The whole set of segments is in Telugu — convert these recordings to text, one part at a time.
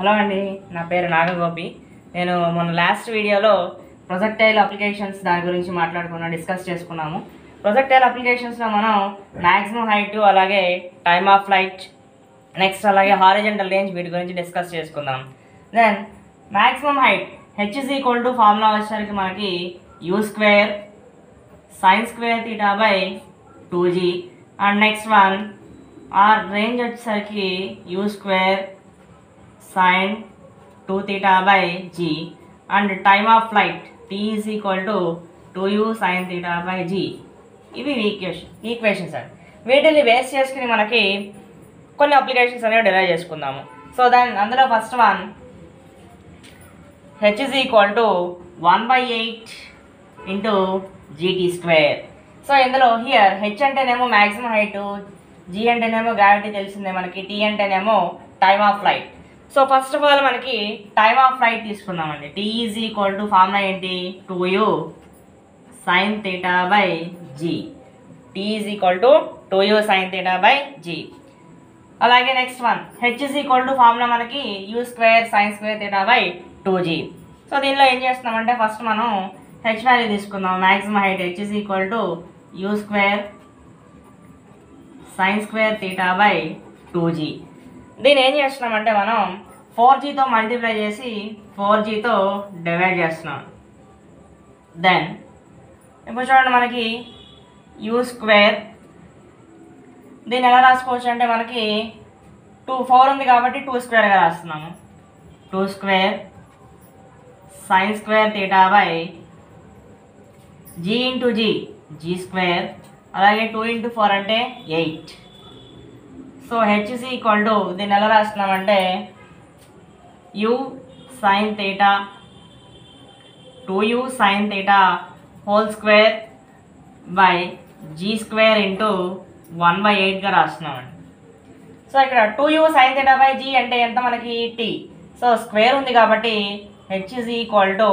హలో అండి, నా పేరు నాగగోపి. నేను మొన్న లాస్ట్ వీడియోలో ప్రొజెక్టైల్ అప్లికేషన్స్ దాని గురించి డిస్కస్ చేసుకున్నాము. ప్రొజెక్టైల్ అప్లికేషన్స్లో మనం మ్యాక్సిమం హైట్, అలాగే టైమ్ ఆఫ్ ఫ్లైట్, నెక్స్ట్ అలాగే హారిజంటల్ రేంజ్ వీటి గురించి డిస్కస్ చేసుకుందాం. Then maximum height h formula వచ్చేసరికి మనకి u² sin² θ/ 2g and next one R range వచ్చేసరికి u² sin 2θ/g and time of flight t is equal to 2u sin θ/g. ఇవి ఈక్వేషన్స్ అండి. వీటిని బేస్ చేసుకుని మనకి కొన్ని అప్లికేషన్స్ అనేవి డెరైవ్ చేసుకుందాము. సో అందులో first one h is equal to 1/8 into gt². So ఇందులో హియర్ h అంటేనేమో మ్యాక్సిమం హైట్, g అంటేనేమో గ్రావిటీ తెలిసిందే మనకి, t అంటేనేమో time of flight. So first of all మనకి టైమ్ ఆఫ్ ఫ్లైట్ తీసుకుందామండి. t is equal to formula ఏంటి, 2u sin θ/g. t is equal to 2u sin θ/g. అలాగే next one h is equal to formula మనకి u² sin² θ/2g. సో దీనిలో ఏం చేస్తున్నామంటే ఫస్ట్ మనం h వాల్యూ తీసుకుందాం. Maximum height h is equal to u² sin² θ/2g. దీన్ని ఏం చేస్తున్నామంటే మనం 4gతో మల్టిప్లై చేసి 4gతో డివైడ్ చేస్తున్నాం. దెన్ ఇప్పుడు చూడండి మనకి u², దీన్ని ఎలా రాసుకోవచ్చు అంటే మనకి 4 ఉంది కాబట్టి 2² రాస్తున్నాము. 2² sin² θ/g ఇంటూ g² అలాగే 2 into 4 అంటే 8. So h is equal to దీన్ని ఎలా రాస్తున్నామంటే u sin θ 2u sin θ whole square by g² into 1/8గా రాస్తున్నామండి. సో ఇక్కడ 2u sin θ/g అంటే ఎంత మనకి t. సో స్క్వేర్ ఉంది కాబట్టి h is equal to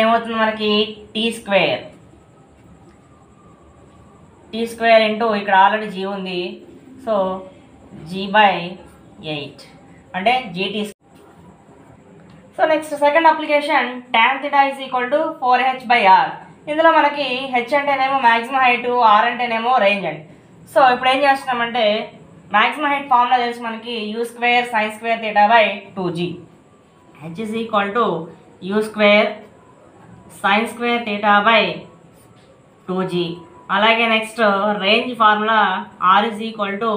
ఏమవుతుంది మనకి t² ఇంటూ ఇక్కడ ఆల్రెడీ g ఉంది, సో g/8 అంటే gt. So next second application tan θ is equal to 4h/r. ఇందులో మనకి h అంటేనేమో మ్యాక్సిమం హైట్, r అంటేనేమో రేంజ్ అండి. సో ఇప్పుడు ఏం చేస్తున్నామంటే మ్యాక్సిమం హైట్ ఫార్ములా తెలిసి మనకి u² sin² θ/2g. h is equal to u² sin² θ/2g. అలాగే next range formula r is equal to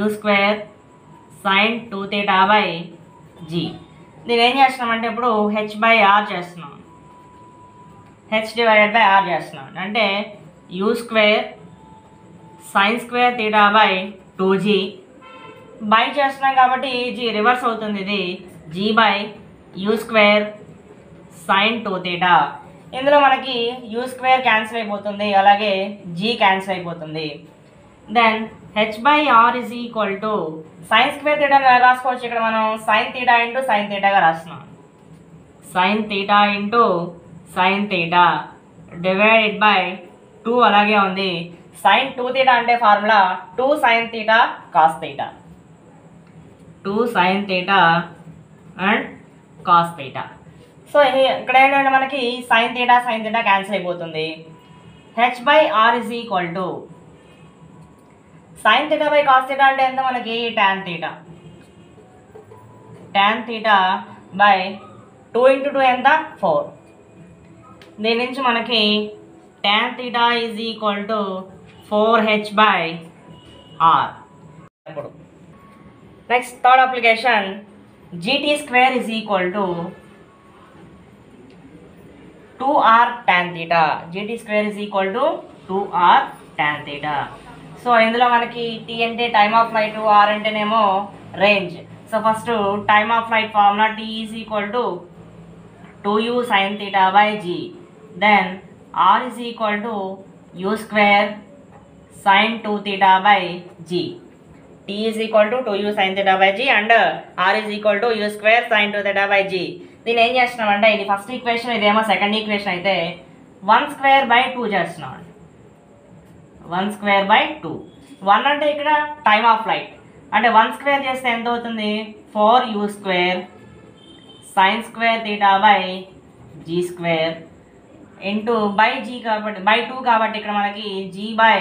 u² sin 2θ/g. దీన్ని ఏం చేస్తున్నామంటే ఇప్పుడు h/r చేస్తున్నాం, h/r చేస్తున్నాం అంటే u² sin² θ/2g బై చేస్తున్నాం కాబట్టి g రివర్స్ అవుతుంది, ఇది g/u² sin 2θ. ఇందులో మనకి u² క్యాన్సిల్ అయిపోతుంది, అలాగే g క్యాన్సిల్ అయిపోతుంది. Then h/r is equal to sin² θ రాసుకోవచ్చు. ఇక్కడ మనం sin θ ఇంటూ sin θగా రాస్తున్నాం. sin θ into sin θ divided by 2 అలాగే ఉంది. sin 2θ అంటే formula 2 sin θ cos θ, 2 sin θ and cos θ. So ఇక్కడ ఏంటంటే మనకి sin θ క్యాన్సిల్ అయిపోతుంది. h/r is equal to sin θ/cos θ అంటే ఎంత మనకి tan θ. tan θ/2 into 2 ఎంత 4. దీని నుంచి మనకి tan θ is equal to 4h/r. ఇప్పుడు next third application gt² is equal to 2r tan θ. gt² is equal to 2r tan θ. So ఇందులో మనకి t అంటే టైమ్ ఆఫ్ ఫ్లైట్, r అంటేనేమో range. So first time of flight formula t is equal to 2u sin θ/g. Then r is equal to u² sin 2θ/g. t is equal to 2u sin θ/g and r is equal to u² sin 2θ/g. దీన్ని ఏం చేస్తున్నామంటే ఇది ఫస్ట్ ఈక్వేషన్, ఇదేమో సెకండ్ ఈక్వేషన్ అయితే 1/2 చేస్తున్నాం. 1/2 1 అంటే ఇక్కడ టైమ్ ఆఫ్ ఫ్లైట్ అంటే 1 స్క్వేర్ చేస్తే ఎంత అవుతుంది 4u² sin square theta by g square into by G కాబట్టి బై 2 కాబట్టి ఇక్కడ మనకి g by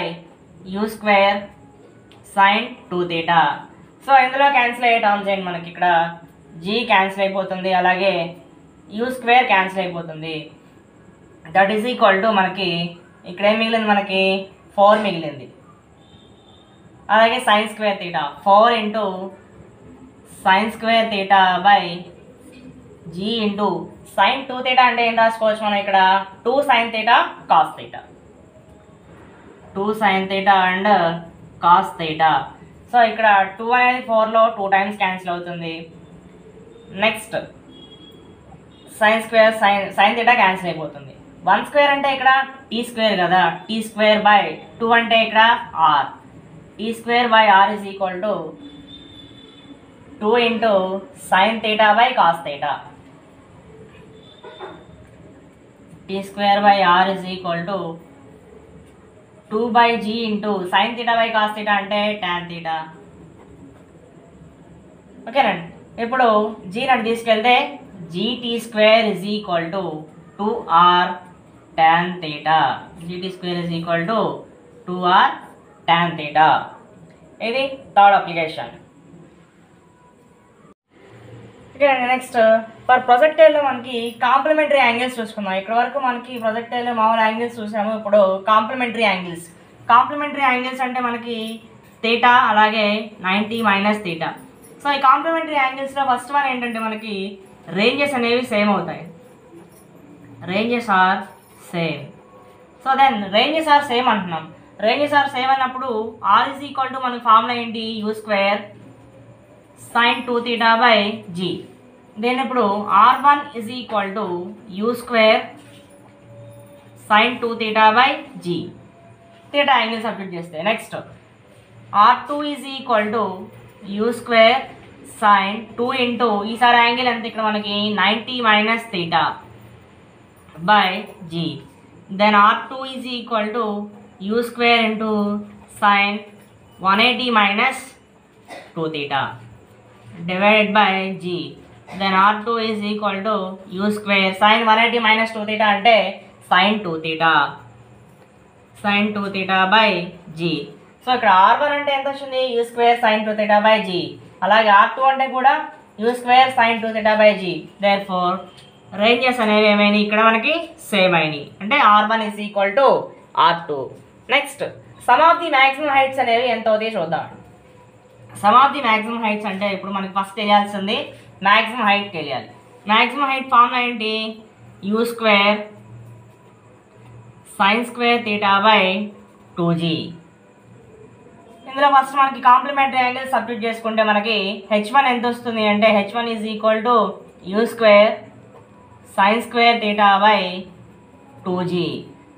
u square sin 2 theta. So ఇందులో క్యాన్సిల్ అయ్యే టర్మ్స్ ఏంటి మనకి ఇక్కడ g క్యాన్సిల్ అయిపోతుంది, అలాగే u స్క్వేర్ క్యాన్సిల్ అయిపోతుంది. దట్ ఈస్ ఈక్వల్ టు మనకి ఇక్కడ ఏం మిగిలింది మనకి 4 మిగిలింది. అలాగే sine square theta 4 into sine square theta by G into sine 2 theta అంటే ఏం రాసుకోవచ్చు మనం ఇక్కడ 2 sine theta cos theta, 2 sine theta and cos theta. So ఇక్కడ 2 అనేది 4లో 2 టైమ్స్ క్యాన్సిల్ అవుతుంది. Next sine square sine theta cancel అయిపోతుంది. 1 స్క్వేర్ అంటే ఇక్కడ టీ స్క్వేర్ కదా, టీ స్క్వేర్ బై 2 అంటే ఇక్కడ R, T square by R is equal to 2 into sine theta by cos theta. T square by R is equal to 2 by G into sine theta by cos theta అంటే టాన్ తీటా. ఓకేనండి. ఇప్పుడు జీ నన్ను తీసుకెళ్తే GT square is equal to 2r tan theta. gt square is equal to 2r tan theta. ఇది థర్డ్ అప్లికేషన్. ఓకే అండి. నెక్స్ట్ ఫర్ ప్రొజెక్టైల్లో మనకి కాంప్లిమెంటరీ యాంగిల్స్ చూసుకుందాం. ఇక్కడ వరకు మనకి ప్రొజెక్టైల్లో మామూలు యాంగిల్స్ చూసాము, ఇప్పుడు కాంప్లిమెంటరీ యాంగిల్స్. కాంప్లిమెంటరీ యాంగిల్స్ అంటే మనకి థీటా అలాగే 90 మైనస్ థీటా. సో ఈ కాంప్లిమెంటరీ యాంగిల్స్లో ఫస్ట్ వన్ ఏంటంటే మనకి రేంజెస్ అనేవి సేమ్ అవుతాయి. Ranges are same. So then ranges are same అంటున్నాం. రేంజెస్ ఆర్ సేమ్ అన్నప్పుడు ఆర్ ఈజ్ ఈక్వల్ టు మనకి ఫార్ములా ఏంటి u square sine 2 theta by g. Then ఇప్పుడు r1 is equal to u square sine 2 theta by g, theta angle substitute చేస్తే. Next r2 is equal to u square sine 2 into ఈసారి యాంగిల్ ఎంత ఇక్కడ మనకి 90 minus theta by g. Then r2 is equal to u square into sin 180 minus 2 theta divided by g. Then r2 is equal to u square sin 180 minus 2 theta అంటే sin 2 theta, sin 2 theta by g. So ఇక్కడ r1 అంటే ఎంత వచ్చింది u square sin 2 theta by g, అలాగే r2 అంటే కూడా u square sin 2 theta by g. Therefore ranges అనేవి ఏమైనాయి ఇక్కడ మనకి సేమ్ అయినాయి, అంటే r1 is equal to r2. Next some of the maximum heights అనేవి ఎంత అవుతాయి చూద్దాం. Some of the maximum heights అంటే ఇప్పుడు మనకి ఫస్ట్ తెలియాల్సింది మ్యాక్సిమం హైట్ తెలియాలి. మ్యాక్సిమం హైట్ ఫార్ములా ఏంటి u square sine square theta by 2g. ఇందులో ఫస్ట్ మనకి కాంప్లిమెంటరీ యాంగిల్ సబ్స్టిట్యూట్ చేసుకుంటే మనకి h1 ఎంత వస్తుంది అంటే h1 is equal to u square sin square theta by 2g.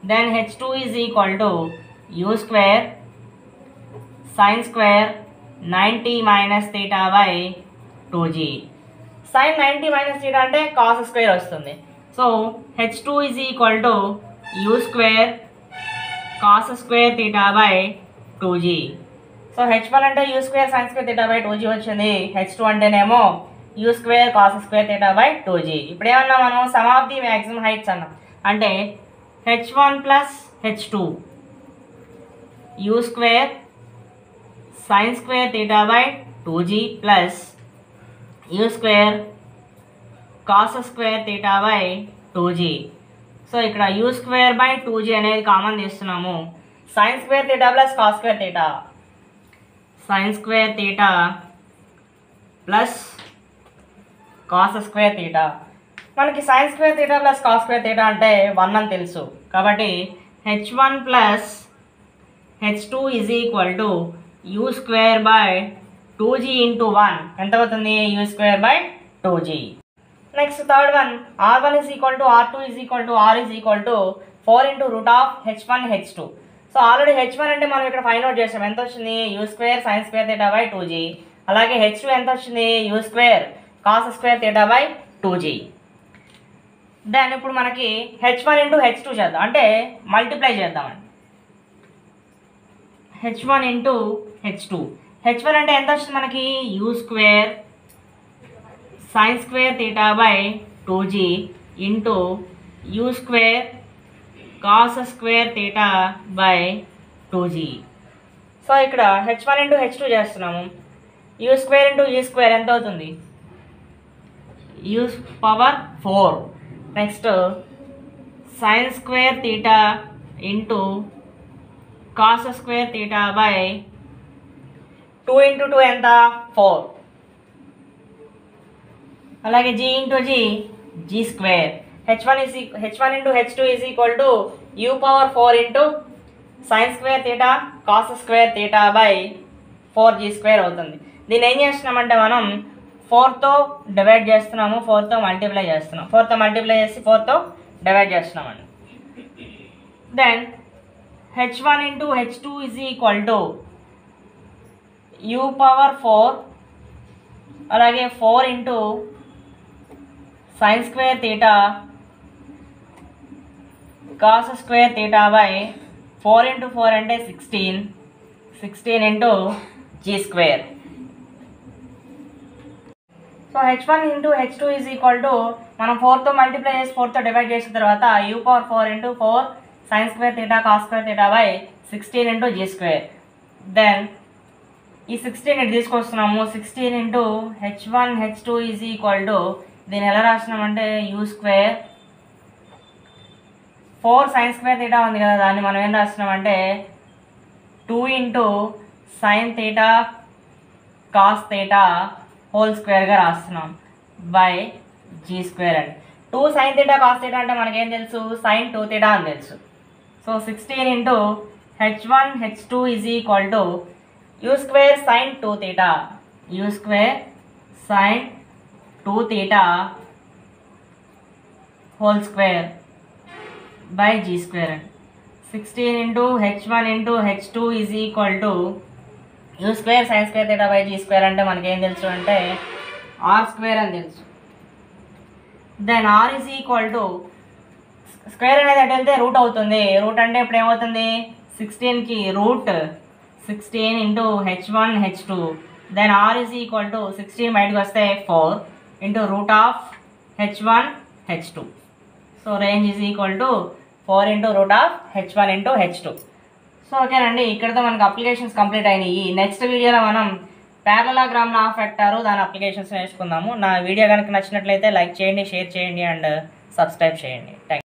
Then h2 is equal to u square sin square 90 minus theta by 2g. sin 90 minus theta అంటే cos square వస్తుంది. So h2 is equal to u square cos square theta by 2g. So h1 అంటే u square sin square theta by 2g వచ్చింది, h2 అంటేనేమో u square cos square theta by 2g. ఇప్పుడు ఏమన్నా మనం sum of the maximum heights అన్నాం అంటే h1 plus h2 u square sine square theta by 2g plus u square cos square theta by 2g. So ఇక్కడ యూ స్క్వేర్ బై 2g అనేది కామన్ తీస్తున్నాము. Sine square theta plus cos square theta, sine square theta plus cos square theta. మనకి sine square theta plus cos square theta అంటే 1 అని తెలుసు, కాబట్టి h1 plus h2 is equal to u square by 2g into 1 ఎంత అవుతుంది you square by 2g. Next third one r1 is equal to r2 is equal to r is equal to 4 into root of h1 h2. So already h1 అంటే మనం ఇక్కడ ఫైండ్ అవుట్ చేసాం, ఎంత వచ్చింది you square sine square theta by 2g, అలాగే h2 ఎంత వచ్చింది you square cos square theta by 2g. Then ఇప్పుడు మనకి h1 ఇంటూ h2 చేద్దాం, అంటే మల్టిప్లై చేద్దామండి. h1 ఇంటూ h2, h1 అంటే ఎంత వస్తుంది మనకి u square sin square theta by 2g into u square cos square theta by 2g. So ఇక్కడ h1 ఇంటూ h2 చేస్తున్నాము. u square into u square ఎంత అవుతుంది u power 4. Next sin square theta into cos square theta by 2 into 2 ఎంత 4. అలాగే g into g square h1 into h2 is equal to u power 4 into sin square theta cos square theta by 4g square అవుతుంది. దీన్ని ఏం చేస్తున్నామంటే మనం 4తో డివైడ్ చేస్తున్నాము, 4తో మల్టిప్లై చేస్తున్నాం, 4తో మల్టిప్లై చేసి 4తో డివైడ్ చేస్తున్నామండి. Then h1 into h2 is equal to u power 4 అలాగే 4 into sin square theta cos square theta by 4 into 4 అంటే 16 into g square. So h1 into h2 is equal to మనం 4తో మల్టిప్లై చేసి 4తో డివైడ్ చేసిన తర్వాత u power 4 into 4 sin square theta cos square theta by 16 into g square. Then ఈ 16 ఇటు తీసుకొస్తున్నాము, 16 into h1 h2 is equal to దీన్ని ఎలా రాసినామంటే u square 4 sin square theta ఉంది కదా, దాన్ని మనం ఏం రాసినామంటే 2 into sin theta cos theta whole స్క్వేర్గా రాస్తున్నాం బై g స్క్వేర్. అండి 2 sin తీటా cos తీటా అంటే మనకేం తెలుసు sin 2 తీటా అని తెలుసు. So 16 into h1 h2 is equal to u square sin 2 theta u square sin 2 theta whole square by g square. అండి 16 into h1 into h2 is equal to u square sin square theta by g square అంటే మనకేం తెలుసు అంటే r స్క్వేర్ అని తెలుసు. Then r is equal to square అనేది అటు వెళ్తే రూట్ అవుతుంది, రూట్ అంటే ఇప్పుడు ఏమవుతుంది 16కి root 16 into h1 h2. Then r is equal to 16 బయటకు వస్తే 4 into root of h1 h2. So range is equal to 4 into root of h1 into h2. So ఓకేనండి, ఇక్కడతో మనకు అప్లికేషన్స్ కంప్లీట్ అయినాయి. నెక్స్ట్ వీడియోలో మనం ప్యారలలోగ్రామ్ లా ఆఫ్ వెక్టార్ దాని అప్లికేషన్స్ నేర్చుకుందాము. నా వీడియో కనుక నచ్చినట్లయితే లైక్ చేయండి, షేర్ చేయండి అండ్ సబ్స్క్రైబ్ చేయండి. Thank you.